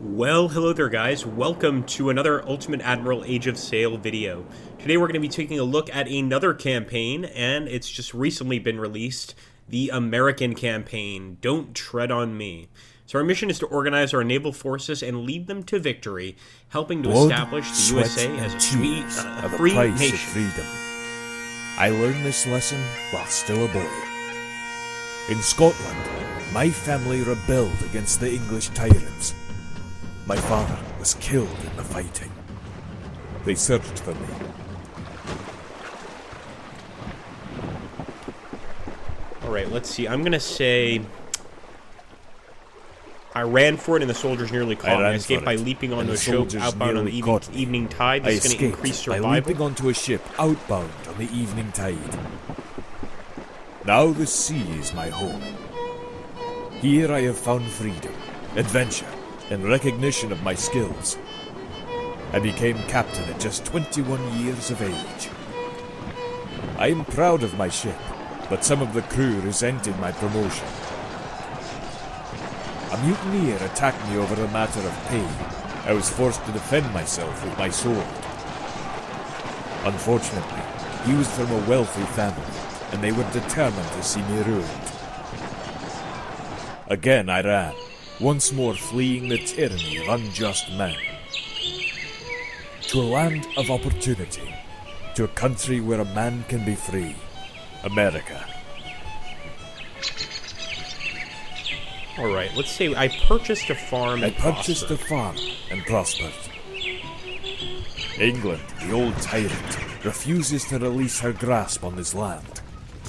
Well, hello there guys, welcome to another Ultimate Admiral Age of Sail video. Today we're going to be taking a look at another campaign, and it's just recently been released, the American campaign, Don't Tread on Me. So our mission is to organize our naval forces and lead them to victory, helping to establish the USA as a free nation. Freedom. I learned this lesson while still a boy. In Scotland, my family rebelled against the English tyrants. My father was killed in the fighting. They searched for me. Alright, let's see. I'm going to say I ran for it and the soldiers nearly caught me. I escaped by leaping onto a ship outbound on the evening tide. This is going to increase survival. By leaping onto a ship outbound on the evening tide. Now the sea is my home. Here I have found freedom, adventure, and recognition of my skills. I became captain at just 21 years of age. I am proud of my ship, but some of the crew resented my promotion. A mutineer attacked me over a matter of pay. I was forced to defend myself with my sword. Unfortunately, he was from a wealthy family, and they were determined to see me ruined. Again I ran, once more fleeing the tyranny of unjust men. To a land of opportunity, to a country where a man can be free. America. Alright, let's say I purchased a farm and prospered. England, the old tyrant, refuses to release her grasp on this land.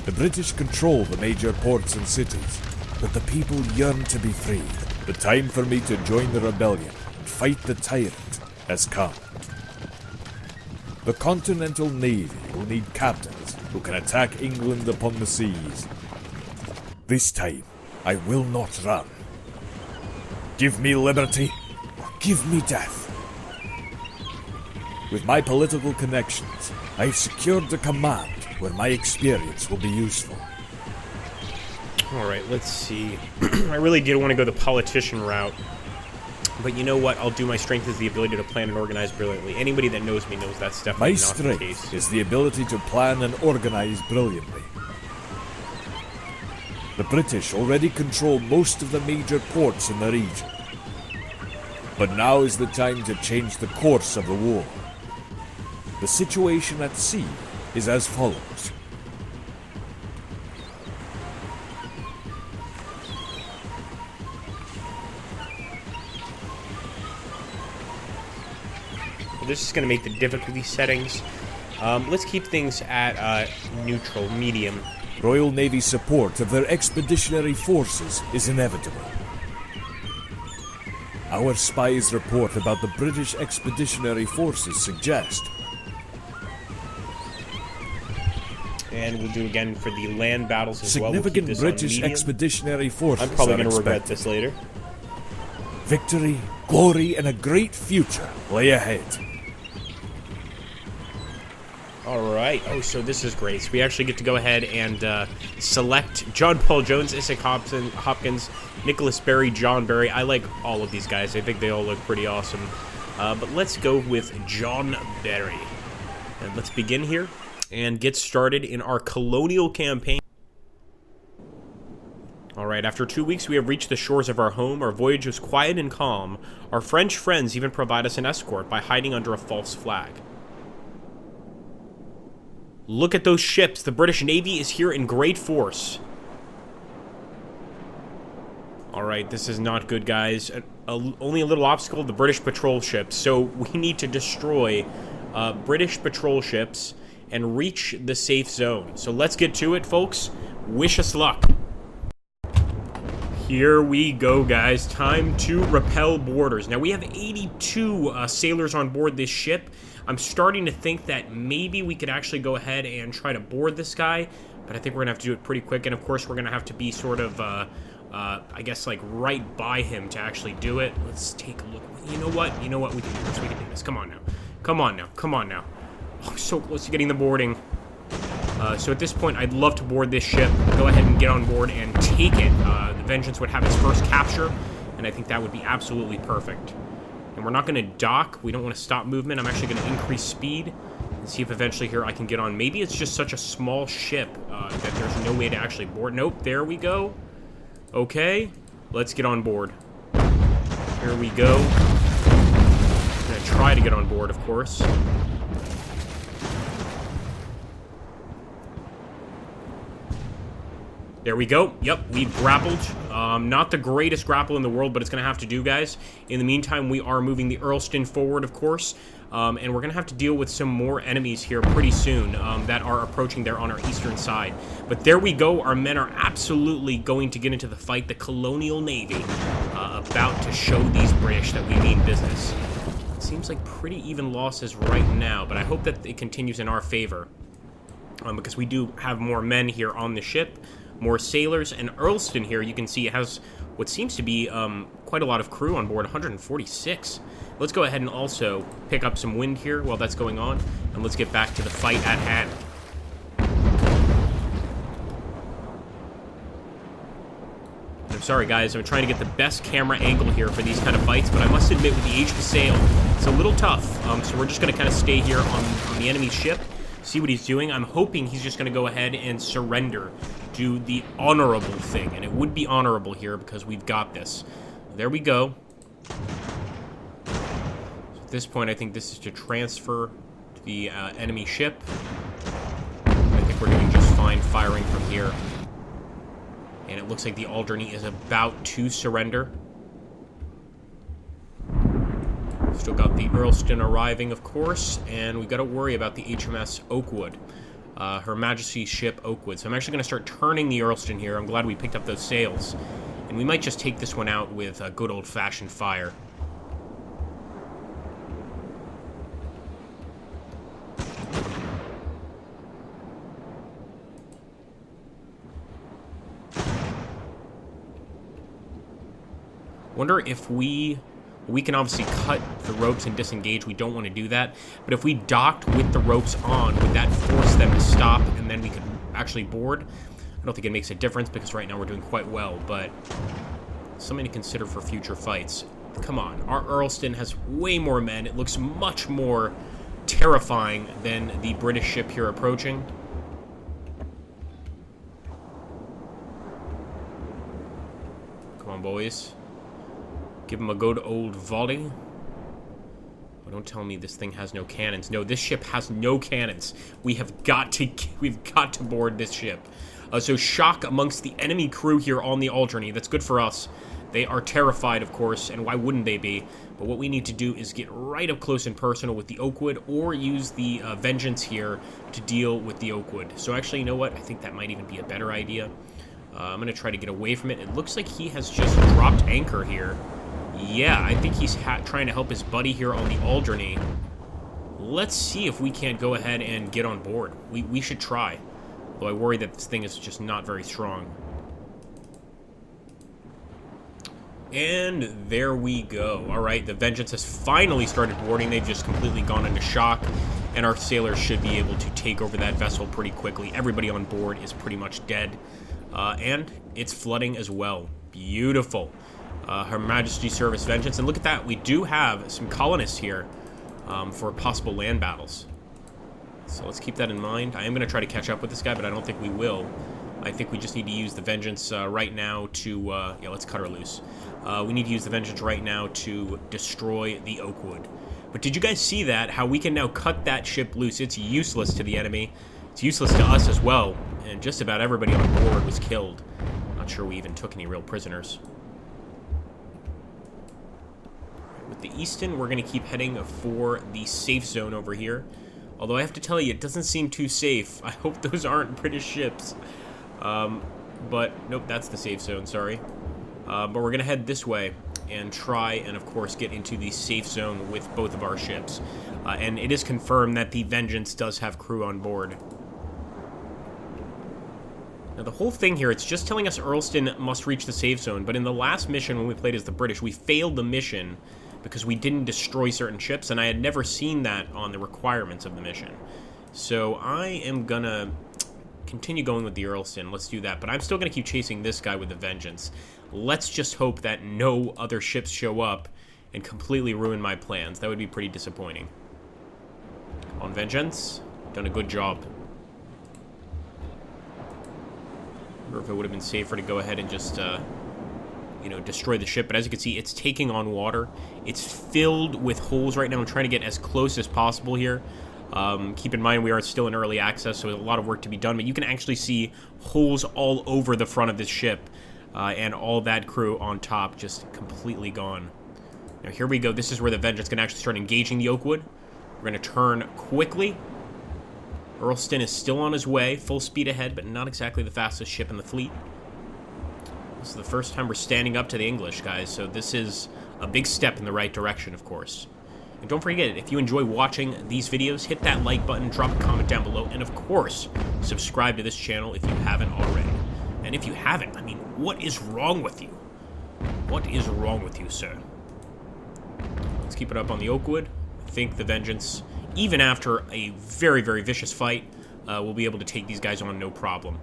The British control the major ports and cities, but the people yearn to be free. The time for me to join the rebellion and fight the tyrant has come. The Continental Navy will need captains who can attack England upon the seas. This time, I will not run. Give me liberty, or give me death. With my political connections, I've secured a command where my experience will be useful. Alright, let's see. I really did want to go the politician route. But you know what? I'll do my strength is the ability to plan and organize brilliantly. Anybody that knows me knows that's definitely not the case. My strength is the ability to plan and organize brilliantly. The British already control most of the major ports in the region. But now is the time to change the course of the war. The situation at sea is as follows. This is going to make the difficulty settings. Let's keep things at neutral, medium. Royal Navy support of their expeditionary forces is inevitable. Our spies' report about the British expeditionary forces suggest. And we'll do again for the land battles as well. Significant British expeditionary forces. I'm probably going to regret this later. Victory, glory, and a great future lay ahead. Alright, oh, so this is great. So we actually get to go ahead and select John Paul Jones, Isaac Hopkins, Nicholas Berry, John Berry. I like all of these guys. I think they all look pretty awesome. But let's go with John Berry. And let's begin here and get started in our colonial campaign. Alright, after 2 weeks we have reached the shores of our home. Our voyage was quiet and calm. Our French friends even provide us an escort by hiding under a false flag. Look at those ships. The British Navy is here in great force. Alright, this is not good, guys. Only a little obstacle, the British patrol ships. So we need to destroy British patrol ships and reach the safe zone. So let's get to it, folks. Wish us luck. Here we go, guys. Time to repel boarders. Now, we have 82 sailors on board this ship. I'm starting to think that maybe we could actually go ahead and try to board this guy, but I think we're going to have to do it pretty quick, and of course we're going to have to be sort of, I guess, like, right by him to actually do it. Let's take a look. You know what? We can do this. We can do this. Come on now. Come on now. Come on now. Oh, so close to getting the boarding. So at this point, I'd love to board this ship, go ahead and get on board and take it. The Vengeance would have its first capture, and I think that would be absolutely perfect. And we're not going to dock. We don't want to stop movement. I'm actually going to increase speed and see if eventually here I can get on. Maybe it's just such a small ship that there's no way to actually board. Nope, there we go. Okay, let's get on board. Here we go. I'm going to try to get on board, of course. There we go. Yep, we've grappled. Not the greatest grapple in the world, but it's going to have to do, guys. In the meantime, we are moving the Earlston forward, of course. And we're going to have to deal with some more enemies here pretty soon that are approaching there on our eastern side. But there we go. Our men are absolutely going to get into the fight. The Colonial Navy about to show these British that we mean business. It seems like pretty even losses right now, but I hope that it continues in our favor. Because we do have more men here on the ship. More sailors, and Earlston here, you can see it has what seems to be quite a lot of crew on board, 146. Let's go ahead and also pick up some wind here while that's going on, and let's get back to the fight at hand. I'm sorry, guys, I'm trying to get the best camera angle here for these kind of fights, but I must admit, with the age to sail, it's a little tough, so we're just going to kind of stay here on the enemy ship, see what he's doing. I'm hoping he's just going to go ahead and surrender, do the honorable thing, and it would be honorable here because we've got this. There we go. So at this point, I think this is to transfer to the enemy ship. I think we're doing just fine firing from here. And it looks like the Alderney is about to surrender. Still got the Earlston arriving, of course, and we've got to worry about the HMS Oakwood. Her Majesty's ship, Oakwood. So I'm actually going to start turning the Earlston here. I'm glad we picked up those sails. And we might just take this one out with a good old-fashioned fire. Wonder if we can obviously cut the ropes and disengage. We don't want to do that. But if we docked with the ropes on, would that force them to stop and then we could actually board? I don't think it makes a difference because right now we're doing quite well, but something to consider for future fights. Come on, our Earlston has way more men. It looks much more terrifying than the British ship here approaching. Come on, boys. Give him a good old volley. Oh, don't tell me this thing has no cannons. No, this ship has no cannons. We've got to board this ship. So shock amongst the enemy crew here on the Alderney. That's good for us. They are terrified, of course, and why wouldn't they be? But what we need to do is get right up close and personal with the Oakwood, or use the Vengeance here to deal with the Oakwood. So actually, you know what? I think that might even be a better idea. I'm going to try to get away from it. It looks like he has just dropped anchor here. Yeah, I think he's trying to help his buddy here on the Alderney. Let's see if we can't go ahead and get on board. We should try. Though I worry that this thing is just not very strong. And there we go. Alright, the Vengeance has finally started boarding. They've just completely gone into shock. And our sailors should be able to take over that vessel pretty quickly. Everybody on board is pretty much dead. And it's flooding as well. Beautiful. Her Majesty's Service Vengeance. And look at that, we do have some colonists here for possible land battles. So let's keep that in mind. I am going to try to catch up with this guy, but I don't think we will. I think we just need to use the Vengeance right now to... yeah, let's cut her loose. We need to use the Vengeance right now to destroy the Oakwood. But did you guys see that? How we can now cut that ship loose? It's useless to the enemy. It's useless to us as well. And just about everybody on board was killed. Not sure we even took any real prisoners. With the Easton, we're going to keep heading for the safe zone over here. Although I have to tell you, it doesn't seem too safe. I hope those aren't British ships. But, nope, that's the safe zone, sorry. But we're going to head this way and try and, of course, get into the safe zone with both of our ships. And it is confirmed that the Vengeance does have crew on board. Now, the whole thing here, it's just telling us Earlston must reach the safe zone. But in the last mission when we played as the British, we failed the mission because we didn't destroy certain ships, and I had never seen that on the requirements of the mission. So I am gonna continue going with the Earlston. Let's do that, but I'm still gonna keep chasing this guy with the Vengeance. Let's just hope that no other ships show up and completely ruin my plans. That would be pretty disappointing. On Vengeance, done a good job. I wonder if it would have been safer to go ahead and just, you know, destroy the ship. But as you can see, it's taking on water. It's filled with holes right now. I'm trying to get as close as possible here. Keep in mind, we are still in early access, so there's a lot of work to be done. But you can actually see holes all over the front of this ship. And all that crew on top just completely gone. Now here we go. This is where the Vengeance can actually start engaging the Oakwood. We're going to turn quickly. Earlston is still on his way, full speed ahead, but not exactly the fastest ship in the fleet. This is the first time we're standing up to the English, guys, so this is a big step in the right direction, of course. And don't forget, if you enjoy watching these videos, hit that like button, drop a comment down below, and of course, subscribe to this channel if you haven't already. And if you haven't, I mean, what is wrong with you? What is wrong with you, sir? Let's keep it up on the Oakwood. I think the Vengeance, even after a very, very vicious fight, will be able to take these guys on no problem.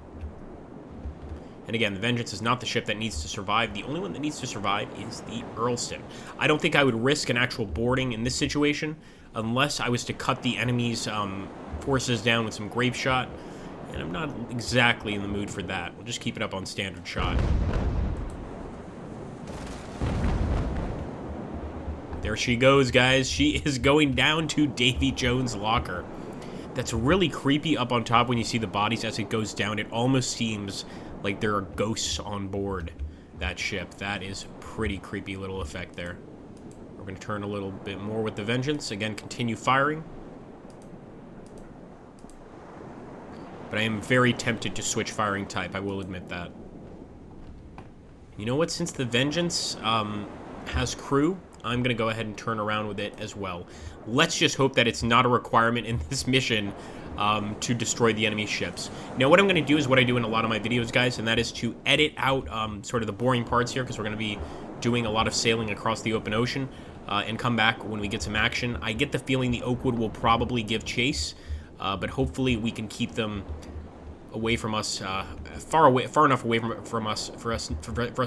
And again, the Vengeance is not the ship that needs to survive. The only one that needs to survive is the Earlston. I don't think I would risk an actual boarding in this situation unless I was to cut the enemy's forces down with some grape shot. And I'm not exactly in the mood for that. We'll just keep it up on standard shot. There she goes, guys. She is going down to Davy Jones' locker. That's really creepy up on top when you see the bodies as it goes down. It almost seems like there are ghosts on board that ship. That is pretty creepy little effect there. We're going to turn a little bit more with the Vengeance. Again, continue firing. But I am very tempted to switch firing type, I will admit that. You know what? Since the Vengeance has crew, I'm going to go ahead and turn around with it as well. Let's just hope that it's not a requirement in this mission to destroy the enemy ships. Now, what I'm going to do is what I do in a lot of my videos, guys, and that is to edit out sort of the boring parts here, because we're going to be doing a lot of sailing across the open ocean, and come back when we get some action. I get the feeling the Oakwood will probably give chase, but hopefully we can keep them away from us, far enough away from us for us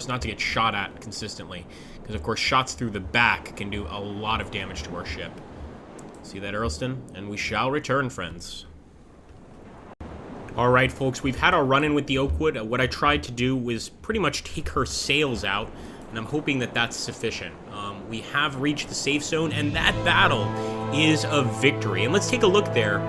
not to get shot at consistently, because of course shots through the back can do a lot of damage to our ship. See that, Earlston? And we shall return, friends. All right, folks, we've had our run-in with the Oakwood. What I tried to do was pretty much take her sails out, and I'm hoping that that's sufficient. We have reached the safe zone, and that battle is a victory. And let's take a look there.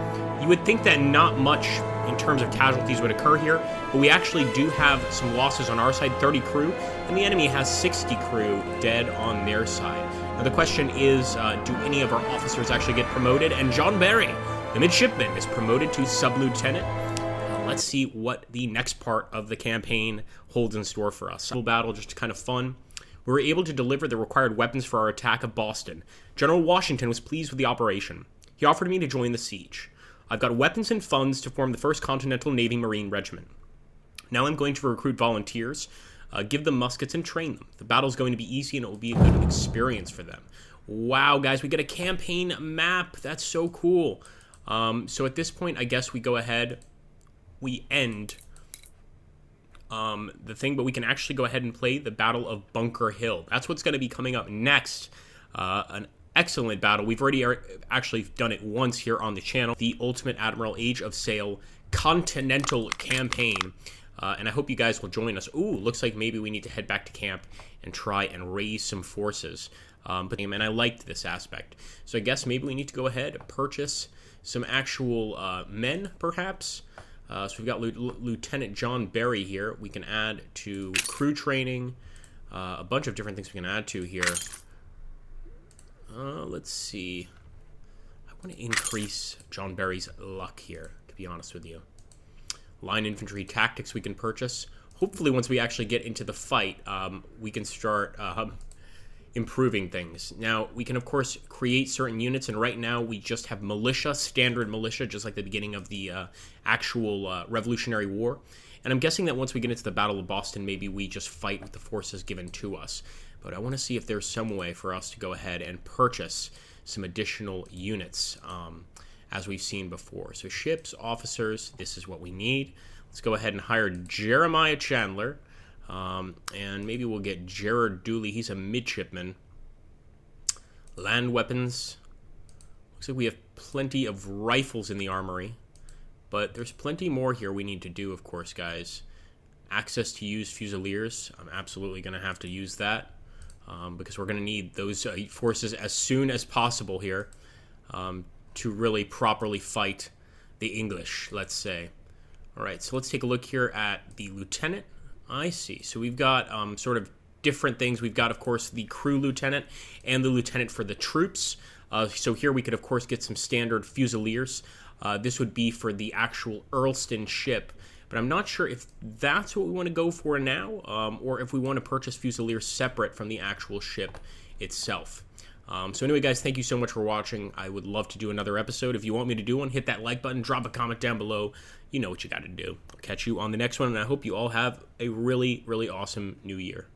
You would think that not much in terms of casualties would occur here, but we actually do have some losses on our side, 30 crew, and the enemy has 60 crew dead on their side. Now the question is, do any of our officers actually get promoted? And John Barry, the midshipman, is promoted to sub-lieutenant. Let's see what the next part of the campaign holds in store for us. Battle, just kind of fun. We were able to deliver the required weapons for our attack of Boston. General Washington was pleased with the operation. He offered me to join the siege. I've got weapons and funds to form the 1st Continental Navy Marine Regiment. Now I'm going to recruit volunteers, give them muskets, and train them. The battle's going to be easy, and it will be a good experience for them. Wow, guys, we get a campaign map. That's so cool. So at this point, I guess we go ahead, we end the thing, but we can actually go ahead and play the Battle of Bunker Hill. That's what's going to be coming up next. An excellent battle. We've already actually done it once here on the channel. The Ultimate Admiral Age of Sail Continental Campaign. And I hope you guys will join us. Ooh, looks like maybe we need to head back to camp and try and raise some forces. And I liked this aspect. So I guess maybe we need to go ahead and purchase some actual men, perhaps. So we've got Lieutenant John Barry here. We can add to crew training. A bunch of different things we can add to here. Let's see. I want to increase John Barry's luck here, to be honest with you. Line infantry tactics we can purchase. Hopefully once we actually get into the fight, we can start improving things. Now, we can, of course, create certain units, and right now we just have militia, standard militia, just like the beginning of the actual Revolutionary War. And I'm guessing that once we get into the Battle of Boston, maybe we just fight with the forces given to us. But I want to see if there's some way for us to go ahead and purchase some additional units, as we've seen before. So ships, officers, this is what we need. Let's go ahead and hire Jeremiah Chandler. And maybe we'll get Jared Dooley. He's a midshipman. Land weapons. Looks like we have plenty of rifles in the armory. But there's plenty more here we need to do, of course, guys. Access to use Fusiliers. I'm absolutely going to have to use that. Because we're going to need those forces as soon as possible here. To really properly fight the English, let's say. Alright, so let's take a look here at the lieutenant. I see. So we've got sort of different things. We've got, of course, the crew lieutenant and the lieutenant for the troops. So here we could, of course, get some standard Fusiliers. This would be for the actual Earlston ship. But I'm not sure if that's what we want to go for now, or if we want to purchase Fusiliers separate from the actual ship itself. So anyway, guys, thank you so much for watching. I would love to do another episode. If you want me to do one, hit that like button, drop a comment down below. You know what you got to do. I'll catch you on the next one, and I hope you all have a really, really awesome new year.